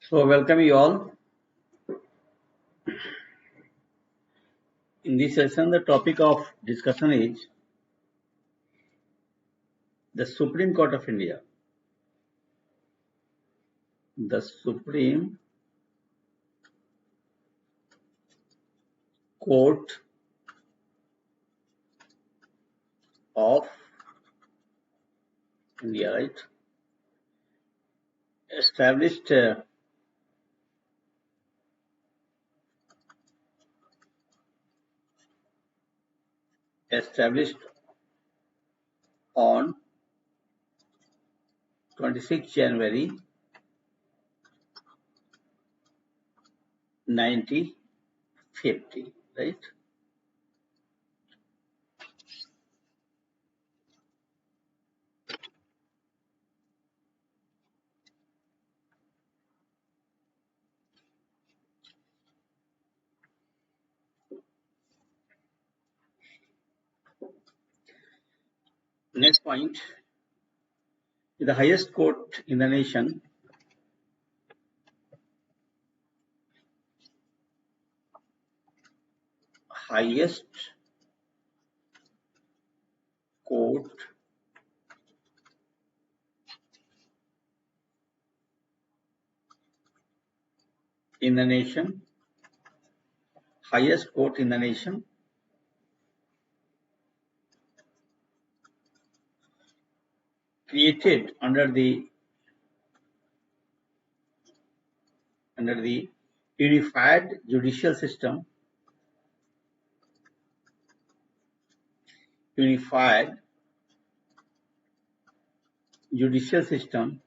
So, welcome you all. In this session, the topic of discussion is the Supreme Court of India. The Supreme Court of India, right? Established on 26 January 1950, right? Next point, the highest court in the nation, highest court in the nation, highest court in the nation, created under the unified judicial system, unified judicial system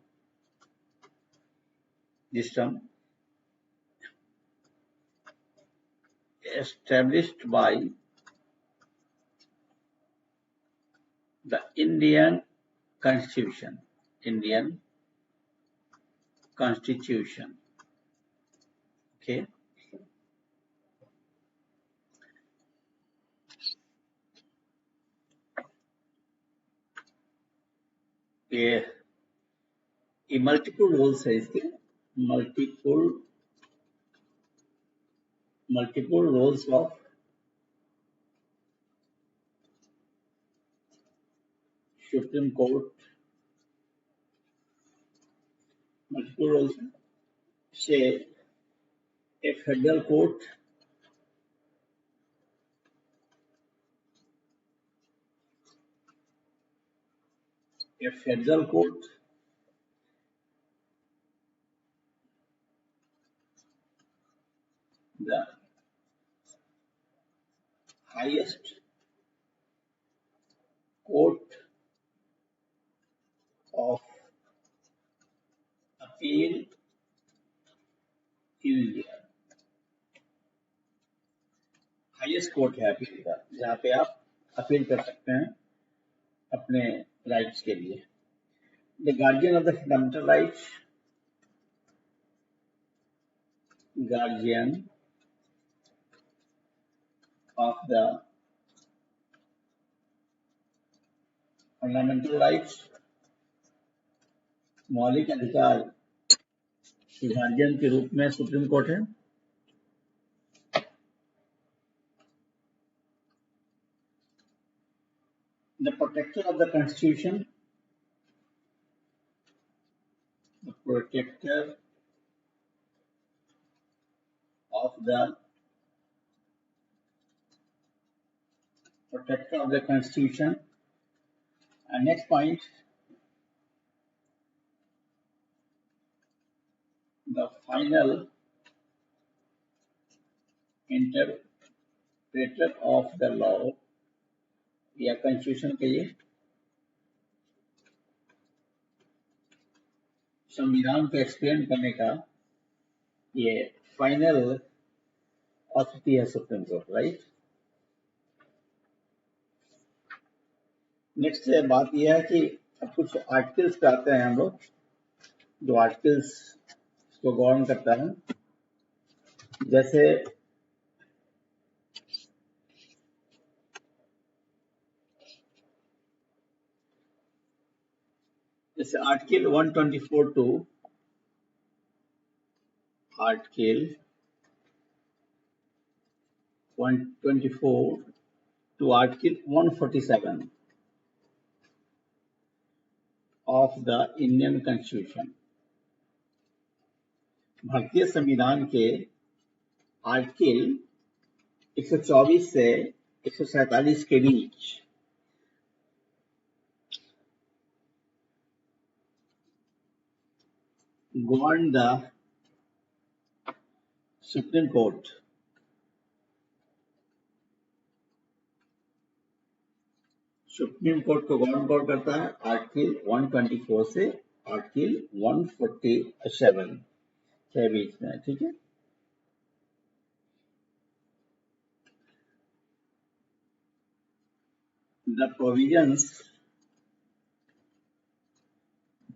established by the Indian Constitution. Okay. ये multiple roles है इसके, multiple roles of Supreme Court, multiple roles हैं. Say a federal court, the highest court of appeal in India. Highest court है appeal का, जहाँ पे आप appeal कर सकते हैं अपने राइट्स के लिए. The guardian of the fundamental rights, guardian of the fundamental rights, मौलिक अधिकार के गार्जियन के रूप में सुप्रीम कोर्ट है. The protector of the constitution, the protector of the constitution. And next point, the final interpreter of the law, या constitution के लिए संविधान को एक्सप्लेन करने का ये फाइनल अथॉरिटी है सुप्रीम कोर्ट, राइट. नेक्स्ट बात यह है कि अब कुछ आर्टिकल्स पे आते हैं हम लोग, जो आर्टिकल्स को गवर्न करता है. जैसे article 124 to Article 124 to Article 147 of the Indian Constitution. भारतीय संविधान के आर्टिकल 124 से 147 के बीच govern the Supreme Court. Supreme court को गवर्न कौन करता है? आर्टिकल 124 से आर्टिकल 147 के बीच में, ठीक है। द प्रोविजंस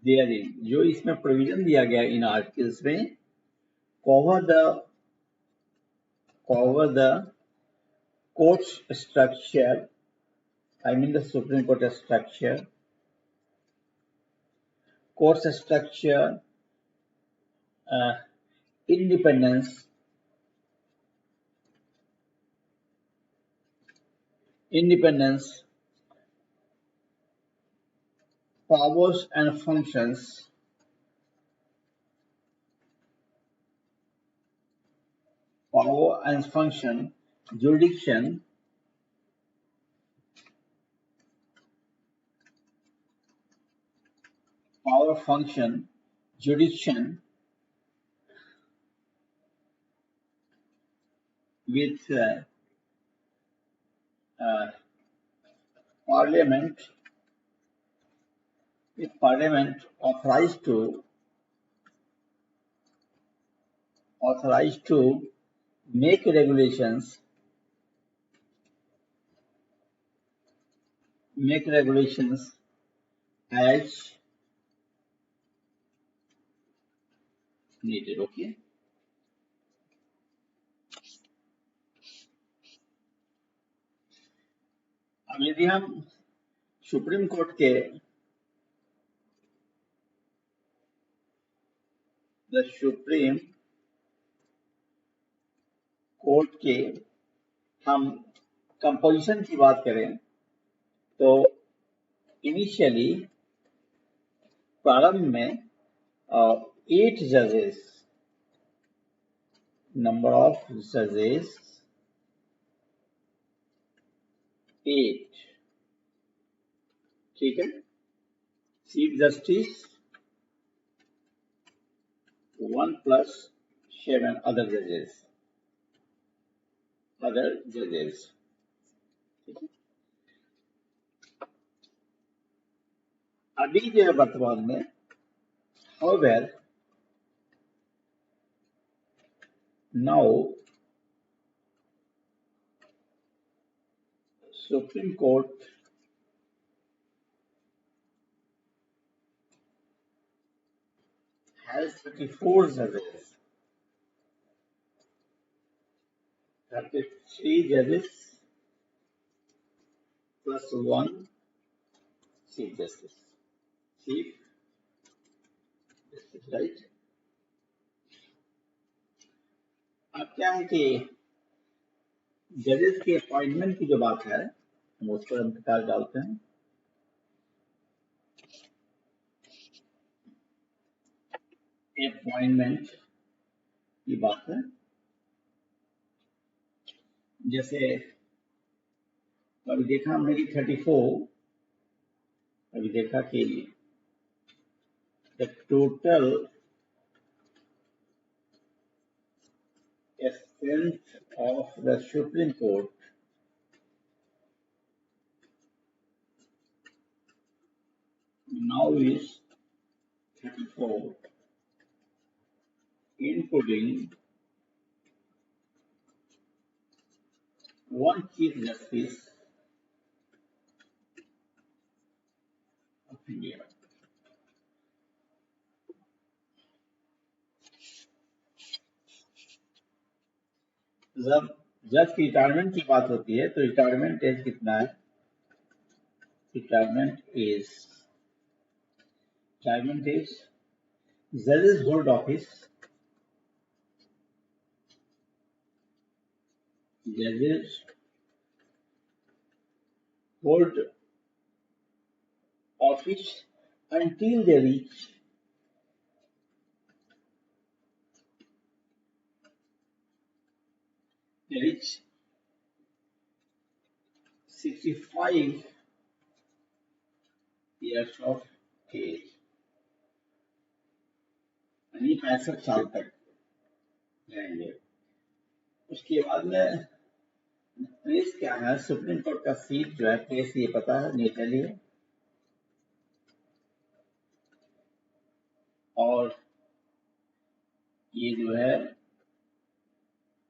देयरिन, जो इसमें प्रोविजन दिया गया इन आर्टिकल्स में, cover the court structure, I mean the Supreme Court structure, court structure, independence, powers and functions, power and function, jurisdiction, power, function, jurisdiction with Parliament authorized to make regulations as needed. Okay. अब यदि हम supreme court के हम composition की बात करें तो initially प्रारंभ में 8 जजेस, नंबर ऑफ जजेस 8, ठीक है। चीफ जस्टिस 1 + 7 अदर जजेस, ठीक है। अभी जो है वर्तमान में, however, now Supreme Court has 34 judges, 33 judges plus 1 Chief Justice, right? अब क्या है कि जजेस के अपॉइंटमेंट की जो बात है हम उस पर प्रकाश डालते हैं। अपॉइंटमेंट की बात है, जैसे अभी देखा हमने कि 34, अभी देखा कि the total strength of the Supreme Court now is 34, including 1 Chief Justice of India. जब जज की रिटायरमेंट की बात होती है तो रिटायरमेंट एज कितना है? Retirement age judges hold office judges hold office until they reach 65 years of age, यानी 65 साल तक रहेंगे। उसके बाद में प्लेस क्या है, सुप्रीम कोर्ट का सीट जो है, प्लेस ये पता है, न्यूटली है। और ये जो है,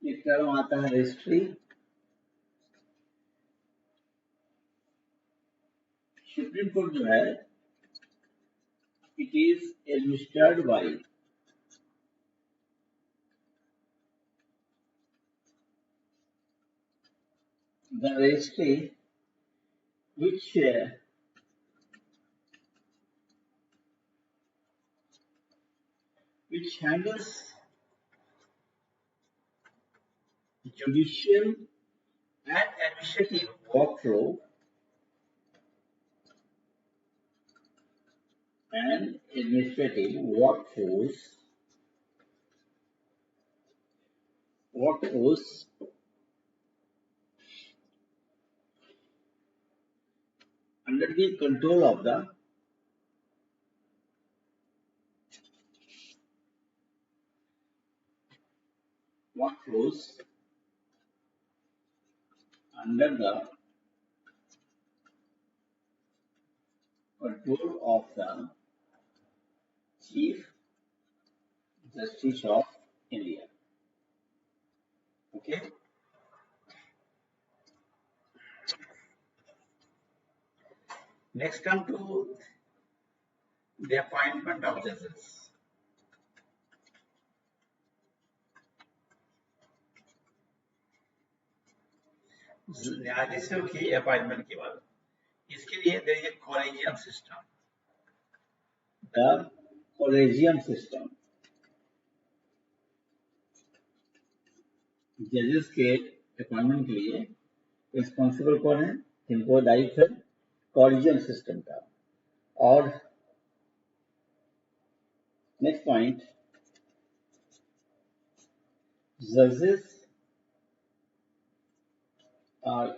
ये टर्म आता है हिस्ट्री। सुप्रीम कोर्ट जो है, it is administered by the registry which handles judicial and administrative workflow and administrative workforce under the control of the workforce under the control of the Chief Justice of India. Okay. Next come to the appointment of judges. न्यायाधीशों की appointment के बाद इसके लिए there is a collegium system. The collegium system. जजेस के appointment के लिए रिस्पॉन्सिबल कौन है, जिनको दायित्व है कॉलेजियम सिस्टम का। और नेक्स्ट पॉइंट, जजेस are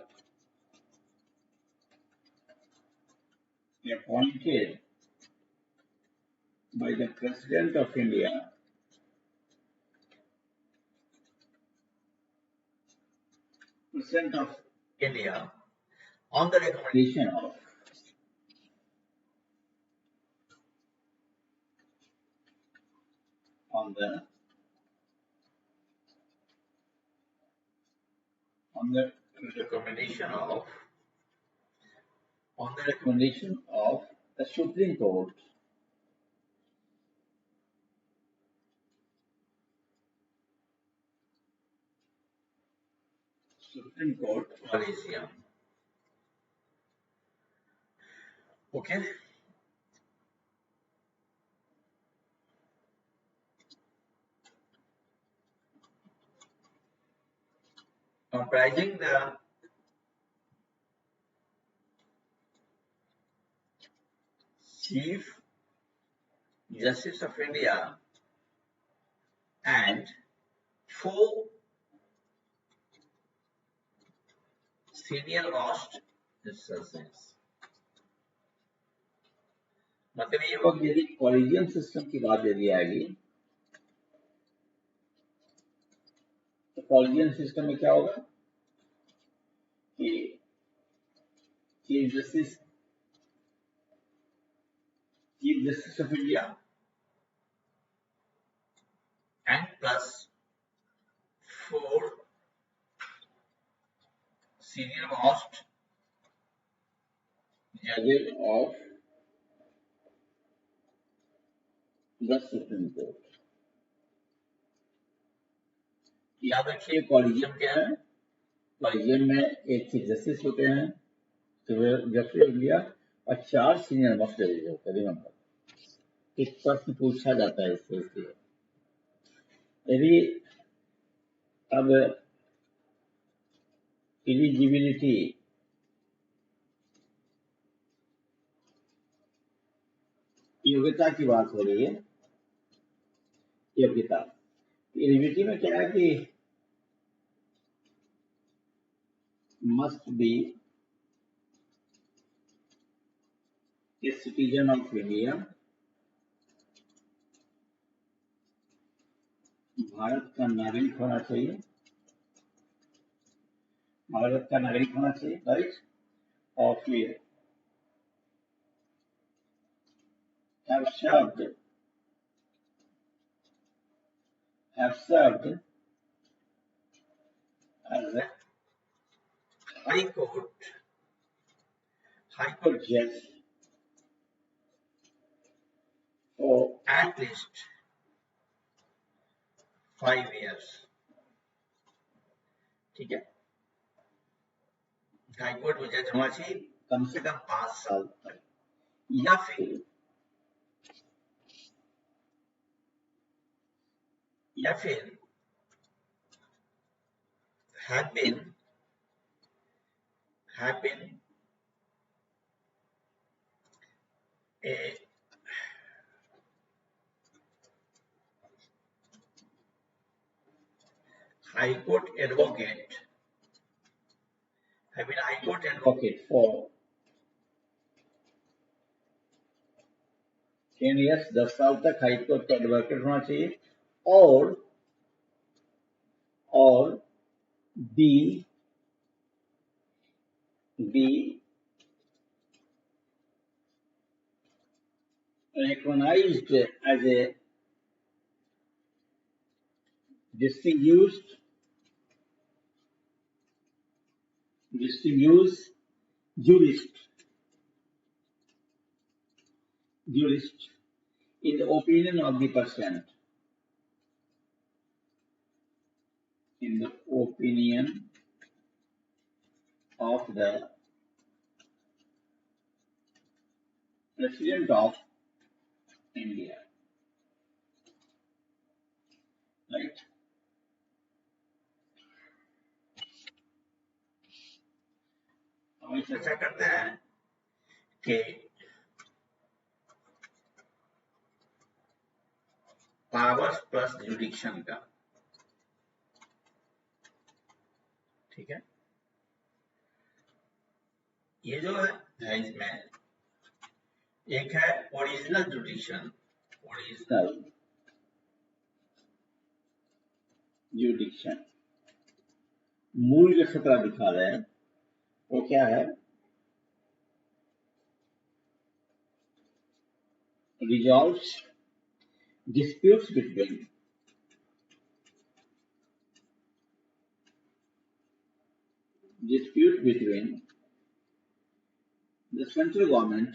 appointed by the President of India on the recommendation of on the recommendation of the Supreme Court. Supreme Court Collegium. Okay. Comprising the Chief Justice of India and 4 senior most justices. मतलब ये वक्त यदि collegium system की बात यदि आएगी तो collegium system में क्या होगा कि chief justice of India and plus 4 senior most judges of the Supreme Court. याद रखिए कॉलेजियम क्या है, कॉलेजियम में एक चीफ जस्टिस होते हैं जस्टिस ऑफ इंडिया और 4 सीनियर मोस्ट जजेस होते हैं। रिमेंबर, एक प्रश्न पूछा जाता है इससे, इसलिए यदि अब एलिजिबिलिटी, योग्यता की बात हो रही है। योग्यता, एलिजिबिलिटी में क्या है कि must be a citizen of India, Bharat का नागरिक होना चाहिए, भारत का नागरिक होना चाहिए, राइट। और फिर have served as a high court judge for at least 5 years। ठीक है, हाई कोर्ट में जज होना चाहिए कम से कम 5 साल तक, या फिर have been a high court advocate, for 10 years, 10 साल तक हाई कोर्ट का एडवोकेट होना चाहिए, और be recognized as a distinguished jurist in the opinion of the person, of the President of India, right। हम चर्चा करते हैं कि पावर्स प्लस जुडिक्शन का, ठीक है। ये जो है इसमें एक है ओरिजिनल जुडिक्शन, मूल जो खतरा दिखा रहे हैं वो क्या है, resolves disputes between the central government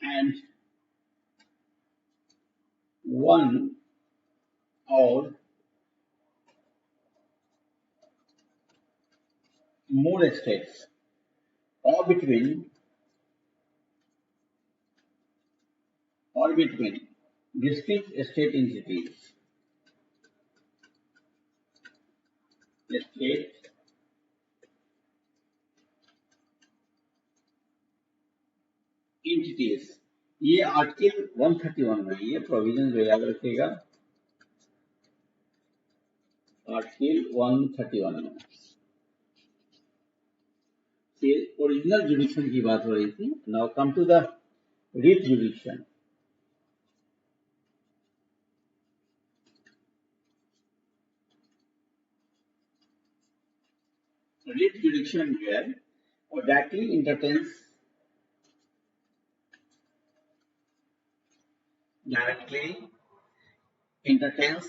and one or more states, or between distinct state entities, ये आर्टिकल 131 में ये प्रोविजन जो याद रखिएगा, आर्टिकल 131 में ओरिजिनल जुडिक्शन की बात हो रही थी। Now come to the writ jurisdiction. Writ jurisdiction जो है वो directly entertains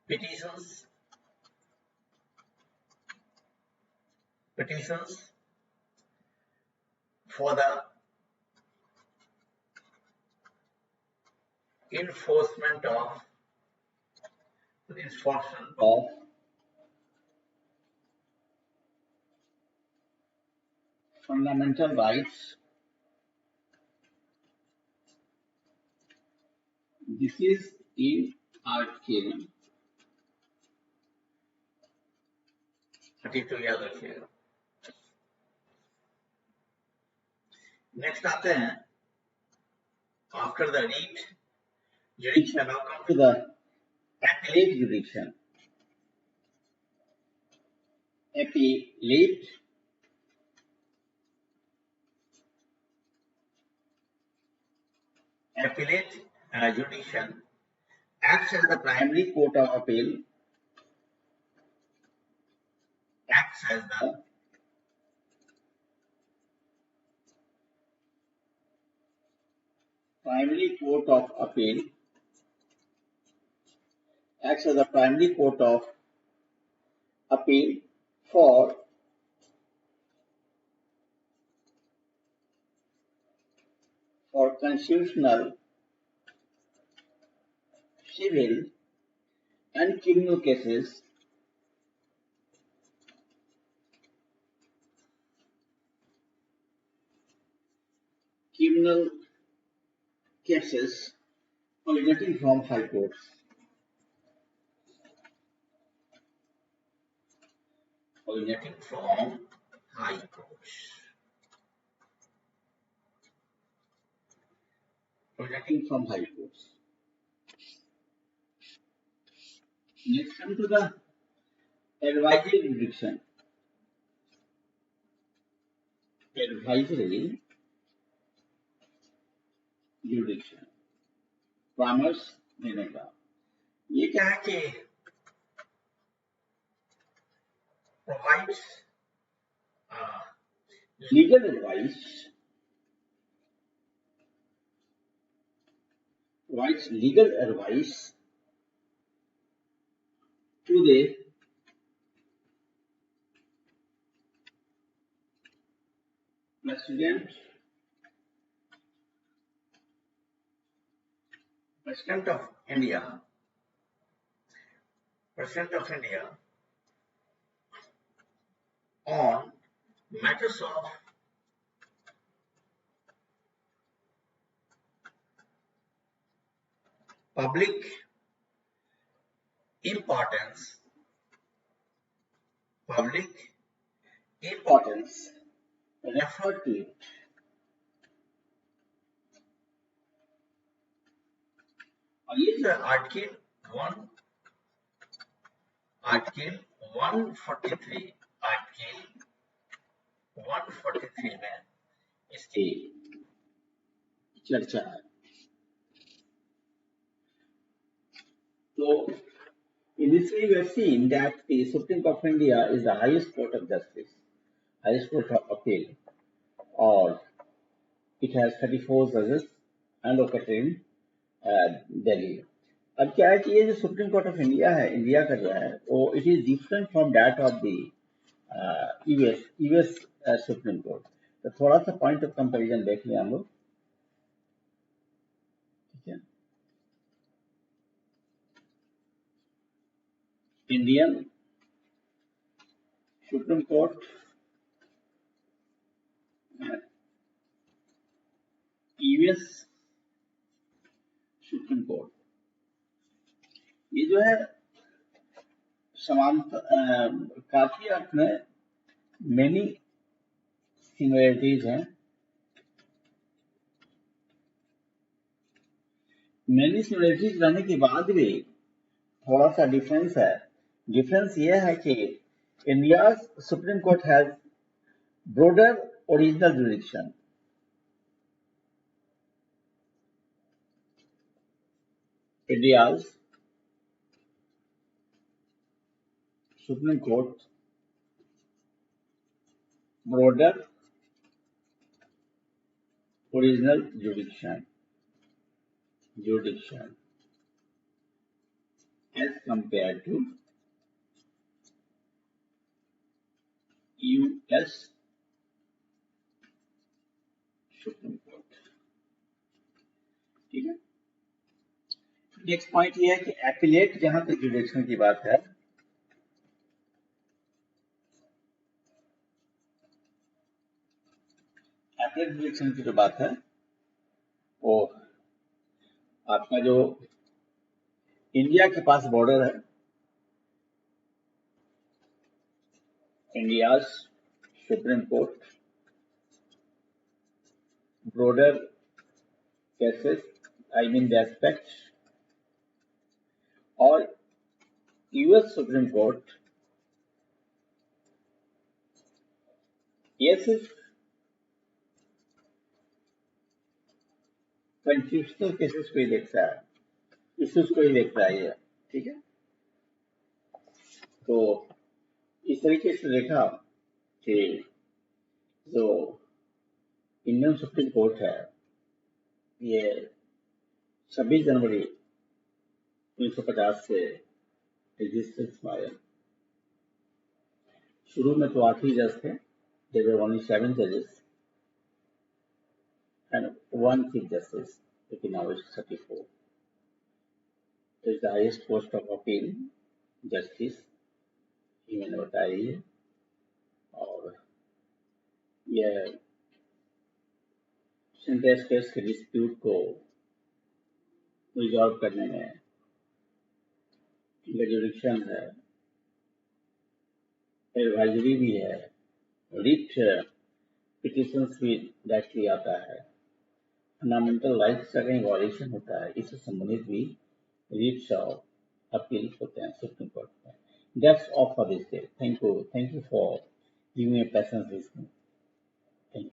petitions for the enforcement of fundamental rights. This is in Article 32 याद रखिएगा। नेक्स्ट आते हैं after the writ jurisdiction. Now come to the appellate jurisdiction. Appellate jurisdiction acts as the primary court of appeal. Acts as the primary court of appeal. Acts as the primary court of appeal for constitutional, civil and criminal cases originating from high courts. Originating from high courts. Originating from high courts. Next, come to the advisory jurisdiction. Advisory jurisdiction. परामर्श देने का ये क्या है कि provides legal advice. Provides legal advice to the President of India. President of India on matters of public importance. Refer to it. और ये जो आर्टिकल 143 में इसकी चर्चा है। So, initially we have seen that the Supreme Court of India is the highest court of justice, highest court of appeal, or it has 34 judges and located in Delhi. अब क्या है कि ये जो सुप्रीम कोर्ट ऑफ इंडिया है, India का जो है वो it is different from that of the US supreme court. तो थोड़ा सा पॉइंट ऑफ कंपैरिजन देख लिया हम लोग, ठीक है। Indian supreme court, US supreme court, ये जो है समानता काफी अर्थ में मेनी सिमिलरिटीज हैं। मेनी सिमिलरिटीज रहने के बाद भी थोड़ा सा डिफरेंस है। डिफरेंस ये है कि India supreme court has broader original jurisdiction. India's Supreme Court broader original jurisdiction as compared to US Supreme Court, ठीक है। नेक्स्ट पॉइंट ये है कि एपिलेट जहां तक जुरिडिक्शन की बात है, जुरिडिक्शन की जो बात है वो आपका जो इंडिया के पास बॉर्डर है, India's supreme court broader cases, I mean the aspects, or US Supreme Court, yes, constitutional cases को ही देखता है, इश्यूज को ही देखता है ये, ठीक है। तो इस तरीके से देखा कि जो इंडियन सुप्रीम कोर्ट है ये 26 जनवरी 1950 से एग्जिस्टेंस में आया। शुरू में तो 8 ही जज थे, there were only 7 judges and 1 chief justice, लेकिन now it's 34. It is the highest post of appeal, justice, ही मैंने बताया ही है। और यह सेंट्रल स्टेट्स के डिस्प्यूट को रिजॉल्व करने में इनका जुरिडिक्शन है, एडवाइजरी भी है, रिट पिटिशंस भी डायरेक्टली आता है, फंडामेंटल राइट्स का कहीं वॉयलेशन होता है इससे संबंधित भी रिट्स ऑफ अपील होते हैं सुप्रीम कोर्ट में। That's all for this day. Thank you for giving me patience listening.